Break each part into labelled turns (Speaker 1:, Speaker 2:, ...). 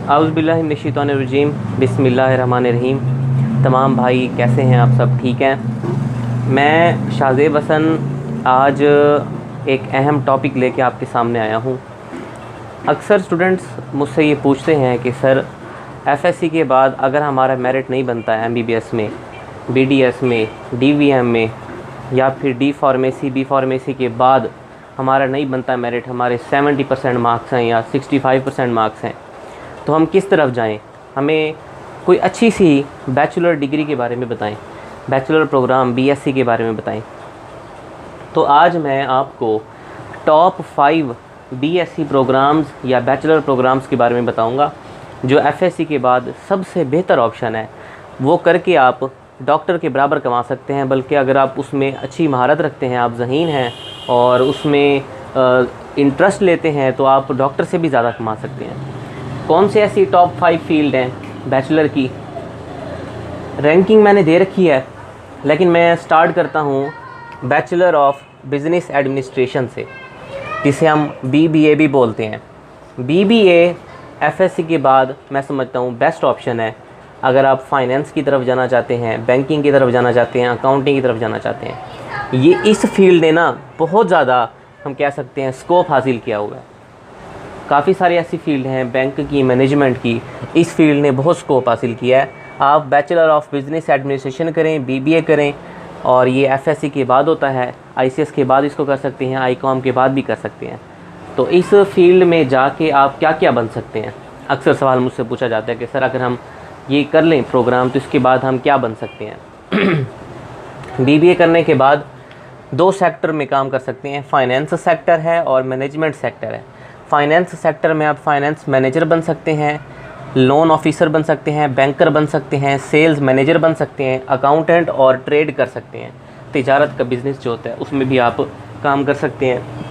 Speaker 1: औज़ुबिल्लाहि मिनश्शैतानिर्रजीम बिस्मिल्लाहिर्रहमानिर्रहीम। तमाम भाई कैसे हैं आप? सब ठीक हैं? मैं शाहज़ेब हसन आज एक अहम टॉपिक लेके आपके सामने आया हूँ। अक्सर स्टूडेंट्स मुझसे ये पूछते हैं कि सर एफएससी के बाद अगर हमारा मेरिट नहीं बनता है एमबीबीएस में, बीडीएस में, डीवीएम में या फिर डी फार्मेसी बी फार्मेसी के बाद हमारा नहीं बनता मेरिट, हमारे 70% मार्क्स हैं या 65% मार्क्स हैं, तो हम किस तरफ जाएं? हमें कोई अच्छी सी बैचलर डिग्री के बारे में बताएं, बैचलर प्रोग्राम बीएससी के बारे में बताएं। तो आज मैं आपको टॉप 5 बीएससी प्रोग्राम्स या बैचलर प्रोग्राम्स के बारे में बताऊंगा जो एफएससी के बाद सबसे बेहतर ऑप्शन है। वो करके आप डॉक्टर के बराबर कमा सकते हैं, बल्कि अगर आप उसमें अच्छी महारत रखते हैं, आप ज़हीन हैं और उसमें इंटरेस्ट लेते हैं, तो आप डॉक्टर से भी ज़्यादा कमा सकते हैं। कौन से ऐसी टॉप 5 फील्ड हैं बैचलर की? रैंकिंग मैंने दे रखी है, लेकिन मैं स्टार्ट करता हूँ बैचलर ऑफ बिज़नेस एडमिनिस्ट्रेशन से, जिसे हम बीबीए भी बोलते हैं। बीबीए एफएससी के बाद मैं समझता हूँ बेस्ट ऑप्शन है अगर आप फाइनेंस की तरफ जाना चाहते हैं, बैंकिंग की तरफ जाना चाहते हैं, अकाउंटिंग की तरफ जाना चाहते हैं। ये इस फील्ड ने ना बहुत ज़्यादा, हम कह सकते हैं, स्कोप हासिल किया हुआ है। काफ़ी सारी ऐसी फील्ड हैं बैंक की, मैनेजमेंट की, इस फील्ड ने बहुत स्कोप हासिल किया है। आप बैचलर ऑफ बिज़नेस एडमिनिस्ट्रेशन करें, बीबीए करें, और ये एफएससी के बाद होता है, आईसीएस के बाद इसको कर सकते हैं, आईकॉम के बाद भी कर सकते हैं। तो इस फील्ड में जाके आप क्या क्या बन सकते हैं? अक्सर सवाल मुझसे पूछा जाता है कि सर अगर हम ये कर लें प्रोग्राम तो इसके बाद हम क्या बन सकते हैं? बीबीए करने के बाद 2 सेक्टर में काम कर सकते हैं, फाइनेंस सेक्टर है और मैनेजमेंट सेक्टर है। फाइनेंस सेक्टर में आप फाइनेंस मैनेजर बन सकते हैं, लोन ऑफिसर बन सकते हैं, बैंकर बन सकते हैं, सेल्स मैनेजर बन सकते हैं, अकाउंटेंट और ट्रेड कर सकते हैं। तिजारत का बिज़नेस जो होता है उसमें भी आप काम कर सकते हैं।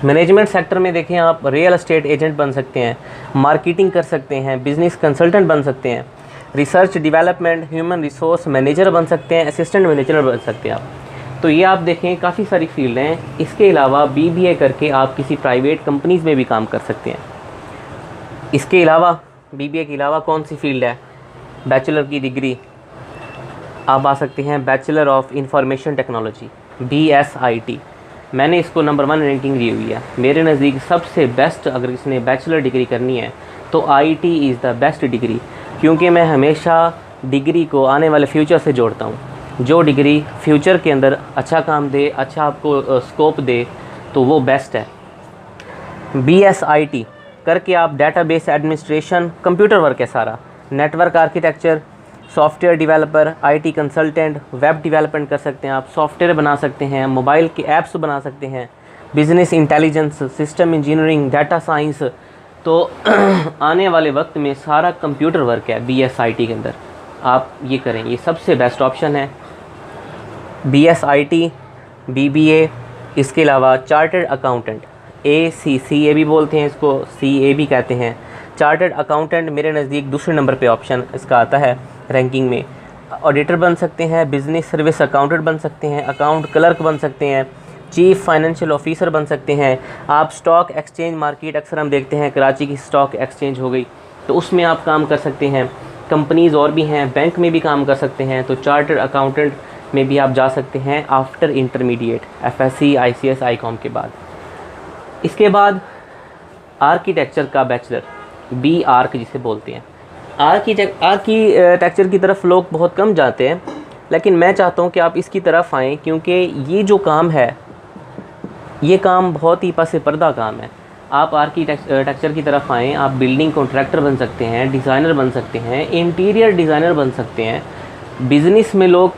Speaker 1: मैनेजमेंट सेक्टर में देखें, आप रियल एस्टेट एजेंट बन सकते हैं, मार्केटिंग कर सकते हैं, बिज़नेस कंसल्टेंट बन सकते हैं, research development, human resource manager बन सकते हैं, असिस्टेंट मैनेजर बन सकते हैं आप। तो ये आप देखें काफ़ी सारी फील्ड हैं। इसके अलावा बीबीए करके आप किसी प्राइवेट कंपनीज़ में भी काम कर सकते हैं। इसके अलावा बीबीए के अलावा कौन सी फील्ड है बैचलर की डिग्री? आप आ सकते हैं bachelor of information technology, BSIT। मैंने इसको नंबर 1 रैंकिंग दी हुई है। मेरे नज़दीक सबसे बेस्ट अगर किसी बैचलर डिग्री करनी है तो IT is the best degree, क्योंकि मैं हमेशा डिग्री को आने वाले फ्यूचर से जोड़ता हूँ। जो डिग्री फ्यूचर के अंदर अच्छा काम दे, अच्छा आपको स्कोप दे, तो वो बेस्ट है। BSIT करके आप डेटाबेस एडमिनिस्ट्रेशन, कंप्यूटर वर्क है सारा, network architecture, software developer, IT consultant, web development कर सकते हैं आप, सॉफ्टवेयर बना सकते हैं, मोबाइल के ऐप्स बना सकते हैं, business intelligence, system engineering, data science. तो आने वाले वक्त में सारा कंप्यूटर वर्क है BSIT के अंदर। आप ये करें, ये सबसे बेस्ट ऑप्शन है BSIT, BBA। इसके अलावा चार्टर्ड अकाउंटेंट, ACCA भी बोलते हैं इसको, CA भी कहते हैं। चार्टर्ड अकाउंटेंट मेरे नज़दीक दूसरे नंबर पे ऑप्शन इसका आता है रैंकिंग में। ऑडिटर बन सकते हैं, बिज़नेस सर्विस अकाउंटेंट बन सकते हैं, अकाउंट क्लर्क बन सकते हैं, चीफ़ फाइनेंशियल ऑफिसर बन सकते हैं। आप स्टॉक एक्सचेंज मार्केट, अक्सर हम देखते हैं कराची की स्टॉक एक्सचेंज हो गई, तो उसमें आप काम कर सकते हैं। कंपनीज़ और भी हैं, बैंक में भी काम कर सकते हैं। तो चार्टर्ड अकाउंटेंट में भी आप जा सकते हैं after intermediate, FSc, ICS, Icom के बाद। इसके बाद आर्किटेक्चर का बैचलर, BArch जिसे बोलते हैं। आर्किटेक्चर की तरफ लोग बहुत कम जाते हैं, लेकिन मैं चाहता हूं कि आप इसकी तरफ आएँ, क्योंकि ये जो काम है, ये काम बहुत ही पस पर्दा काम है। आप आर्किटेक्चर की तरफ आएँ, आप बिल्डिंग कॉन्ट्रैक्टर बन सकते हैं, डिज़ाइनर बन सकते हैं, इंटीरियर डिज़ाइनर बन सकते हैं। बिज़नेस में लोग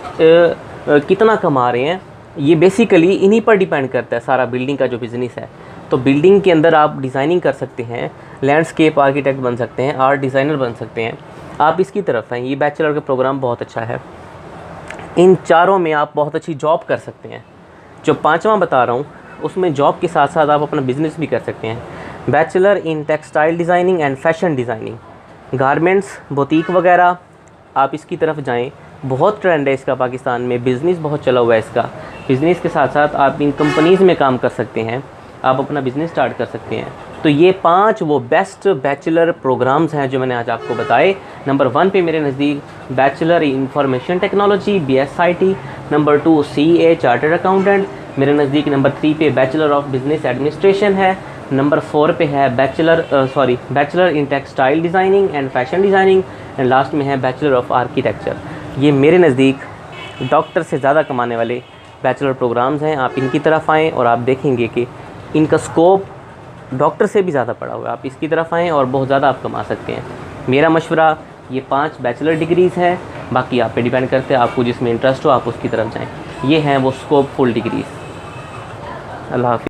Speaker 1: कितना कमा रहे हैं, ये बेसिकली इन्हीं पर डिपेंड करता है सारा, बिल्डिंग का जो बिज़नेस है। तो बिल्डिंग के अंदर आप डिज़ाइनिंग कर सकते हैं, लैंडस्केप आर्किटेक्ट बन सकते हैं, आर्ट डिज़ाइनर बन सकते हैं। आप इसकी तरफ हैं। ये बैचलर का प्रोग्राम बहुत अच्छा है। इन चारों में आप बहुत अच्छी जॉब कर सकते हैं। जो 5वां बता रहा हूँ उसमें जॉब के साथ साथ आप अपना बिज़नेस भी कर सकते हैं। Bachelor in textile designing and fashion designing, garments, boutique वगैरह, आप इसकी तरफ जाएँ। बहुत ट्रेंड है इसका, पाकिस्तान में बिज़नेस बहुत चला हुआ है इसका। बिज़नेस के साथ साथ आप इन कंपनीज़ में काम कर सकते हैं, आप अपना बिज़नेस स्टार्ट कर सकते हैं। तो ये 5 वो बेस्ट बैचलर प्रोग्राम्स हैं जो मैंने आज आपको बताए। नंबर 1 पे मेरे नज़दीक bachelor information technology BSIT, number 2 CA chartered accountant, मेरे नज़दीक नंबर 3 पे बैचलर ऑफ बिज़नेस एडमिनिस्ट्रेशन है, नंबर 4 पे है bachelor in textile designing and fashion designing, and last में है बैचलर ऑफ आर्किटेक्चर। ये मेरे नज़दीक डॉक्टर से ज़्यादा कमाने वाले बैचलर प्रोग्राम्स हैं। आप इनकी तरफ आएँ और आप देखेंगे कि इनका स्कोप डॉक्टर से भी ज़्यादा पड़ा हुआ है। आप इसकी तरफ आएँ और बहुत ज़्यादा आप कमा सकते हैं। मेरा मशवरा ये 5 बैचलर डिग्रीज़ हैं, बाकी आप पे डिपेंड करते हैं, आपको जिसमें इंटरेस्ट हो आप उसकी तरफ जाएँ। ये हैं वो स्कोपफुल डिग्रीज़। अल्लाह हाफ़िज़।